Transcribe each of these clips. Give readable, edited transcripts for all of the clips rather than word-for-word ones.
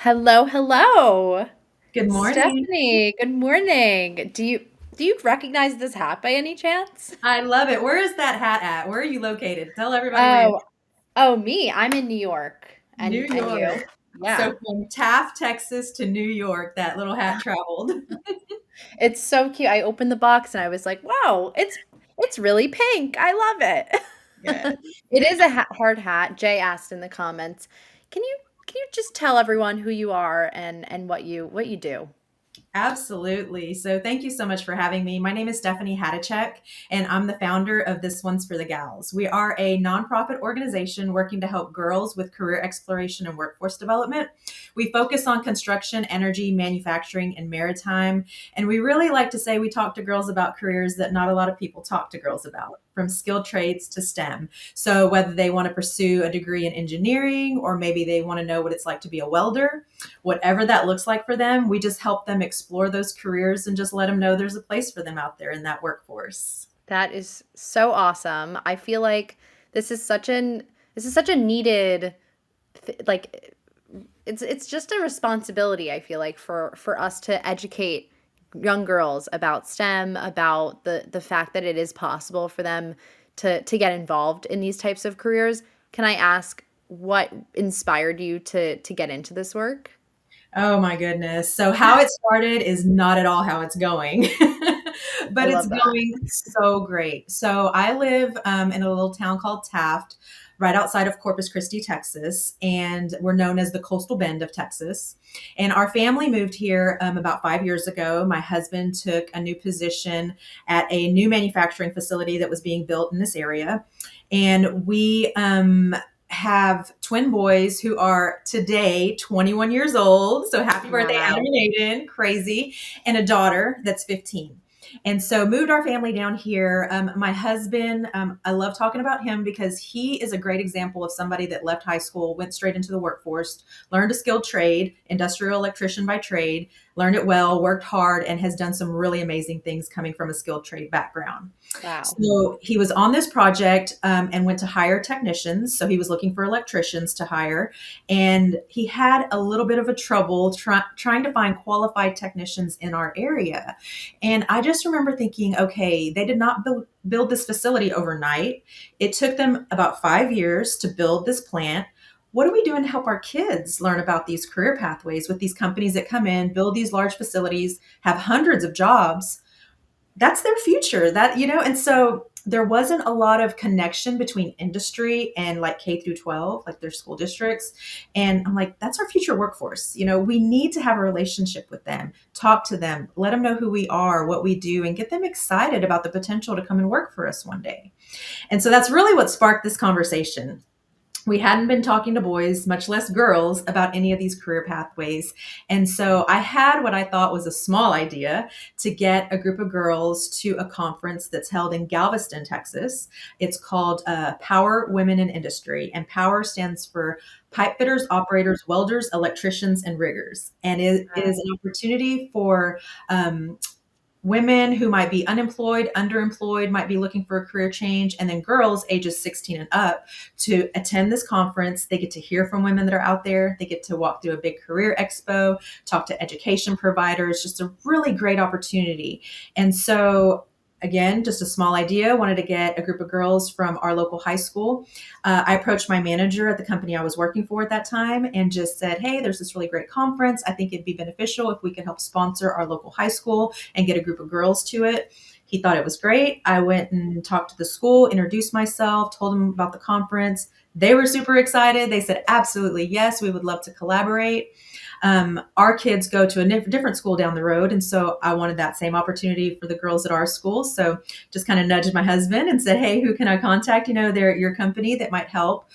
Hello, hello. Good morning. Stephanie, good morning. Do you recognize this hat by any chance? I love it. Where is that hat at? Where are you located? Tell everybody where you're Oh, oh me. I'm in New York. New And York. you? So Yeah. from Taft, Texas to New York, that little hat traveled. It's so cute. I opened the box and I was like, "Wow, it's really pink. I love Yes. it." It is a hard hat. Jay asked in the comments. Can you can you just tell everyone who you are and what you do? Absolutely. So thank you so much for having me. My name is Stephanie Hajducek, and I'm the founder of This One's for the Gals. We are a nonprofit organization working to help girls with career exploration and workforce development. We focus on construction, energy, manufacturing, and maritime. And we really like to say we talk to girls about careers that not a lot of people talk to girls about, from skilled trades to STEM. So whether they want to pursue a degree in engineering, or maybe they want to know what it's like to be a welder, whatever that looks like for them, we just help them explore those careers and just let them know there's a place for them out there in that workforce. That is so awesome. I feel like this is such a needed like it's just a responsibility I feel like for us to educate young girls about STEM, about the fact that it is possible for them to get involved in these types of careers. Can I ask what inspired you to get into this work? Oh my goodness. So, how it started is not at all how it's going, I but it's love that. going so great. So, I live in a little town called Taft, right outside of Corpus Christi, Texas, and we're known as the Coastal Bend of Texas. And our family moved here about 5 years ago. My husband took a new position at a new manufacturing facility that was being built in this area. And we have twin boys who are today 21 years old. So happy birthday, Adam Wow. and Aiden. Crazy. And a daughter that's 15. And so moved our family down here. My husband, I love talking about him because he is a great example of somebody that left high school, went straight into the workforce, learned a skilled trade, industrial electrician by trade, learned it well, worked hard, and has done some really amazing things coming from a skilled trade background. Wow. So he was on this project and went to hire technicians. So he was looking for electricians to hire. And he had a little bit of a trouble trying to find qualified technicians in our area. And I just remember thinking, okay, they did not build this facility overnight. It took them about 5 years to build this plant. What are we doing to help our kids learn about these career pathways with these companies that come in, build these large facilities, have hundreds of jobs? That's their future, and so there wasn't a lot of connection between industry and like K through 12, like their school districts. And I'm like, that's our future workforce. We need to have a relationship with them, talk to them, let them know who we are, what we do, and get them excited about the potential to come and work for us one day. And so that's really what sparked this conversation. We hadn't been talking to boys, much less girls, about any of these career pathways. And so I had what I thought was a small idea to get a group of girls to a conference that's held in Galveston, Texas. It's called Power Women in Industry, and Power stands for pipe fitters, operators, welders, electricians, and riggers. And it is an opportunity for women who might be unemployed, underemployed, might be looking for a career change, and then girls ages 16 and up to attend this conference. They get to hear from women that are out there. They get to walk through a big career expo, talk to education providers, just a really great opportunity. And so, again, just a small idea, wanted to get a group of girls from our local high school. I approached my manager at the company I was working for at that time and just said, hey, there's this really great conference. I think it'd be beneficial if we could help sponsor our local high school and get a group of girls to it. He thought it was great. I went and talked to the school, introduced myself, told them about the conference. They were super excited. They said, absolutely, yes, we would love to collaborate. Our kids go to a different school down the road. And so I wanted that same opportunity for the girls at our school. So just kind of nudged my husband and said, hey, who can I contact? They're your company that might help.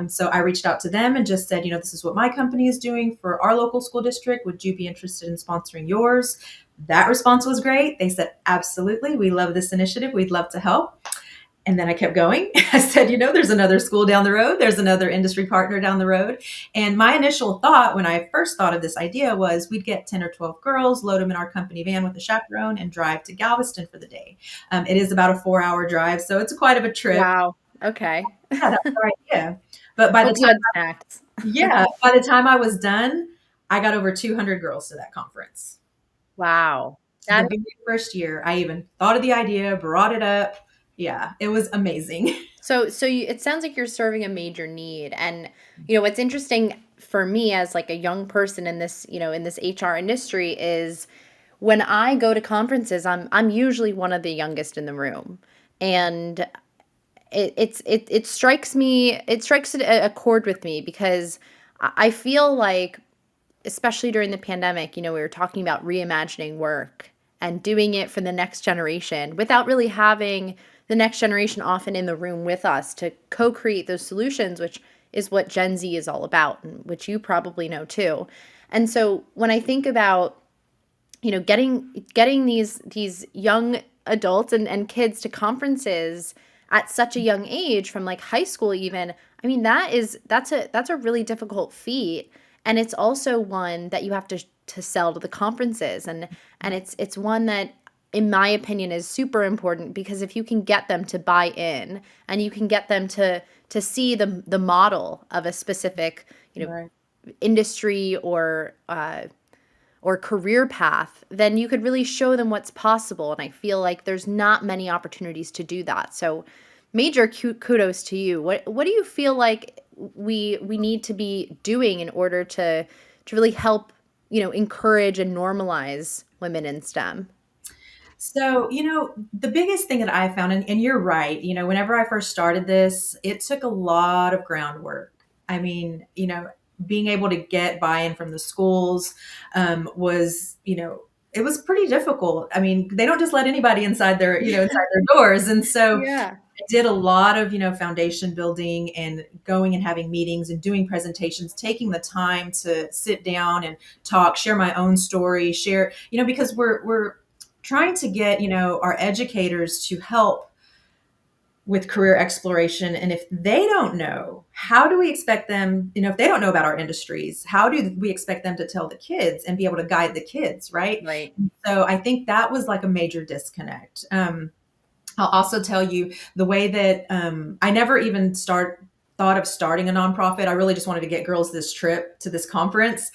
So I reached out to them and just said, this is what my company is doing for our local school district. Would you be interested in sponsoring yours? That response was great. They said, absolutely. We love this initiative. We'd love to help. And then I kept going. I said, there's another school down the road. There's another industry partner down the road. And my initial thought when I first thought of this idea was we'd get 10 or 12 girls, load them in our company van with a chaperone, and drive to Galveston for the day. It is about a 4-hour drive, so it's quite of a trip. Wow. Okay. Yeah, that's our idea. But by the Hope you time, had snacks. yeah, by the time I was done, I got over 200 girls to that conference. Wow. The That very first year, I even thought of the idea, brought it up. Yeah, it was amazing. it sounds like you're serving a major need. And what's interesting for me as like a young person in this, in this HR industry is when I go to conferences, I'm usually one of the youngest in the room. And it strikes me, it strikes a chord with me because I feel like, especially during the pandemic, we were talking about reimagining work and doing it for the next generation without really having the next generation often in the room with us to co-create those solutions, which is what Gen Z is all about, and which you probably know too. And so when I think about, getting these young adults and kids to conferences at such a young age, from like high school even, I mean, that's a really difficult feat. And it's also one that you have to sell to the conferences. And it's one that, in my opinion, is super important, because if you can get them to buy in and you can get them to see the model of a specific, Right. industry or career path, then you could really show them what's possible. And I feel like there's not many opportunities to do that. So major kudos to you. What do you feel like we need to be doing in order to really help, encourage and normalize women in STEM? So, the biggest thing that I found, and you're right, whenever I first started this, it took a lot of groundwork. I mean, being able to get buy-in from the schools was, it was pretty difficult. I mean, they don't just let anybody inside their doors. And so Yeah. I did a lot of, foundation building and going and having meetings and doing presentations, taking the time to sit down and talk, share my own story, share, because we're trying to get, our educators to help with career exploration. And if they don't know, how do we expect them, if they don't know about our industries, how do we expect them to tell the kids and be able to guide the kids, right? Right. So I think that was like a major disconnect. I'll also tell you the way that I never even thought of starting a nonprofit. I really just wanted to get girls this trip to this conference.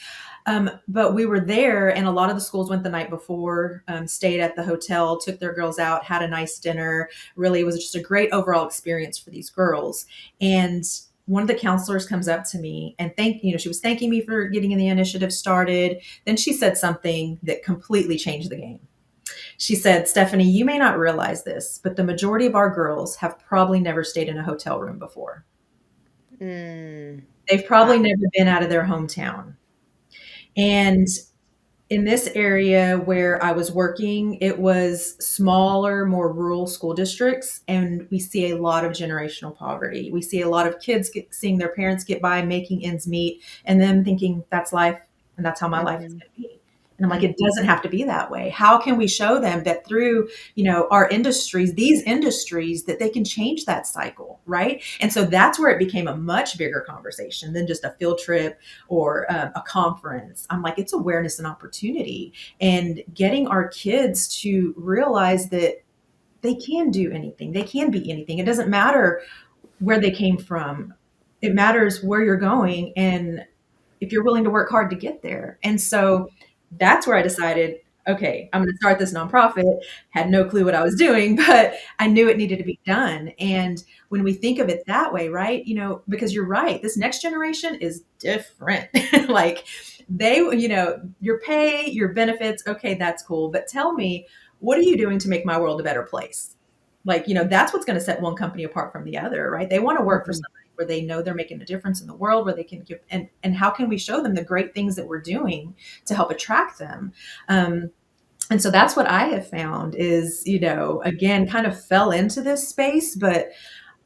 But we were there, and a lot of the schools went the night before, stayed at the hotel, took their girls out, had a nice dinner. Really, it was just a great overall experience for these girls. And one of the counselors comes up to me and she was thanking me for getting the initiative started. Then she said something that completely changed the game. She said, Stephanie, you may not realize this, but the majority of our girls have probably never stayed in a hotel room before. Mm, They've wow. probably never been out of their hometown. And in this area where I was working, it was smaller, more rural school districts, and we see a lot of generational poverty. We see a lot of kids seeing their parents get by, making ends meet, and them thinking that's life and that's how my life is Mhm. going to be. And I'm like, it Mhm. doesn't have to be that way. How can we show them that through, our industries, these industries, that they can change that cycle, right? And so that's where it became a much bigger conversation than just a field trip or a conference. I'm like, it's awareness and opportunity, and getting our kids to realize that they can do anything, they can be anything. It doesn't matter where they came from, it matters where you're going and if you're willing to work hard to get there. And so that's where I decided, okay, I'm going to start this nonprofit. Had no clue what I was doing, but I knew it needed to be done. And when we think of it that way, right, because you're right, this next generation is different. Like they, your pay, your benefits, okay, that's cool. But tell me, what are you doing to make my world a better place? Like, that's what's going to set one company apart from the other, right? They want to work for Mhm. somebody where they know they're making a difference in the world, where they can give, and how can we show them the great things that we're doing to help attract them? Um, and so that's what I have found is, again, kind of fell into this space, but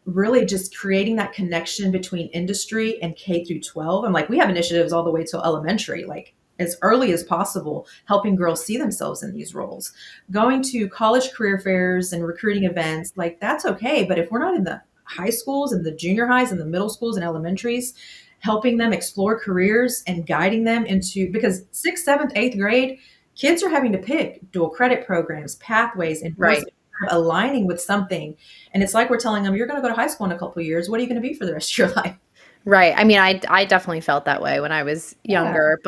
really just creating that connection between industry and K through 12. I'm like, we have initiatives all the way to elementary, like as early as possible, helping girls see themselves in these roles. Going to college career fairs and recruiting events, like that's okay. But if we're not in the high schools and the junior highs and the middle schools and elementaries, helping them explore careers and guiding them into, because sixth, seventh, eighth grade, kids are having to pick dual credit programs, pathways, Right. enforcement, aligning with something. And it's like we're telling them, you're going to go to high school in a couple of years. What are you going to be for the rest of your life? Right. I mean, I definitely felt that way when I was Yeah. younger,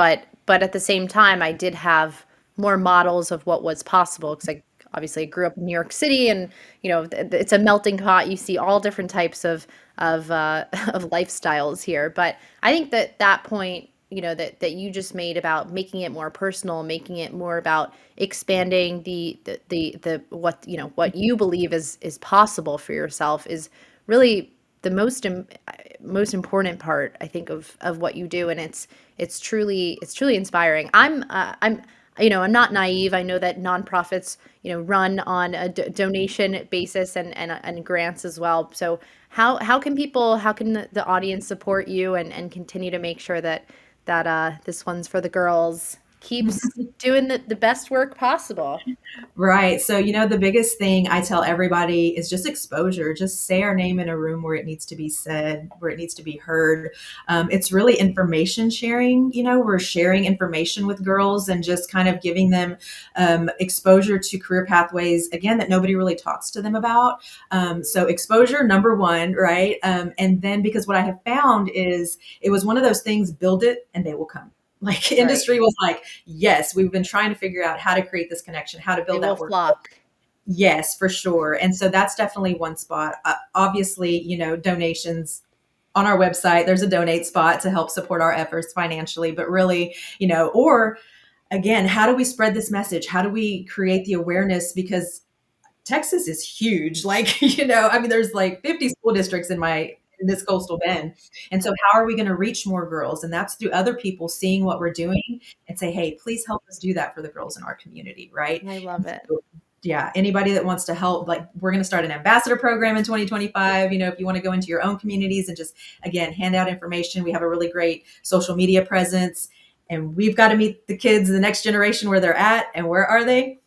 but at the same time, I did have more models of what was possible because I obviously grew up in New York City, and it's a melting pot. You see all different types of of lifestyles here. But I think that that point, that you just made about making it more personal, making it more about expanding the what what you believe is possible for yourself is really the most important part, I think, of what you do, and it's truly inspiring. I'm not naive. I know that nonprofits run on a donation basis and grants as well. So how can the audience support you and continue to make sure that this one's for the girls keeps doing the best work possible? Right. So, the biggest thing I tell everybody is just exposure. Just say our name in a room where it needs to be said, where it needs to be heard. It's really information sharing. We're sharing information with girls and just kind of giving them exposure to career pathways, again, that nobody really talks to them about. So, exposure, number one, right? And then because what I have found is it was one of those things, build it and they will come. Like Right. industry was like, yes, we've been trying to figure out how to create this connection, how to They build will that work. flock. Yes, for sure. And so that's definitely one spot. Obviously, donations on our website, there's a donate spot to help support our efforts financially, but really, or again, how do we spread this message? How do we create the awareness? Because Texas is huge. Like, I mean, there's like 50 school districts in this coastal bend. And so how are we going to reach more girls? And that's through other people seeing what we're doing and say, hey, please help us do that for the girls in our community, right? I And love it. so, yeah, anybody that wants to help, like we're going to start an ambassador program in 2025. If you want to go into your own communities and just, again, hand out information. We have a really great social media presence, and we've got to meet the kids, the next generation, where they're at. And where are they?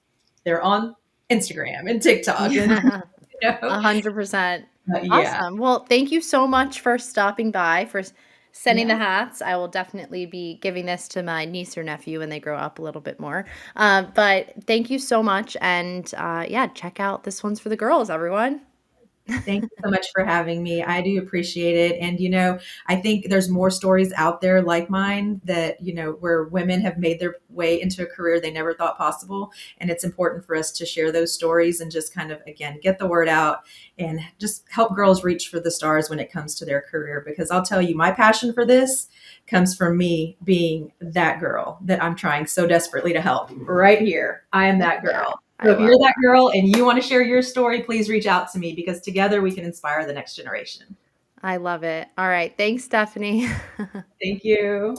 They're on Instagram and TikTok, and Yeah. you know, 100%. yeah. Awesome. Well, thank you so much for stopping by, for sending Yeah. the hats. I will definitely be giving this to my niece or nephew when they grow up a little bit more. But thank you so much. And yeah, check out This One's for the Girls, everyone. Thank you so much for having me. I do appreciate it. And, I think there's more stories out there like mine that, where women have made their way into a career they never thought possible. And it's important for us to share those stories and just kind of, again, get the word out and just help girls reach for the stars when it comes to their career. Because I'll tell you, my passion for this comes from me being that girl that I'm trying so desperately to help right here. I am that Yeah, girl. So I if you're love that that. girl and you want to share your story, please reach out to me because together we can inspire the next generation. I love it. All right. Thanks, Stephanie. Thank you.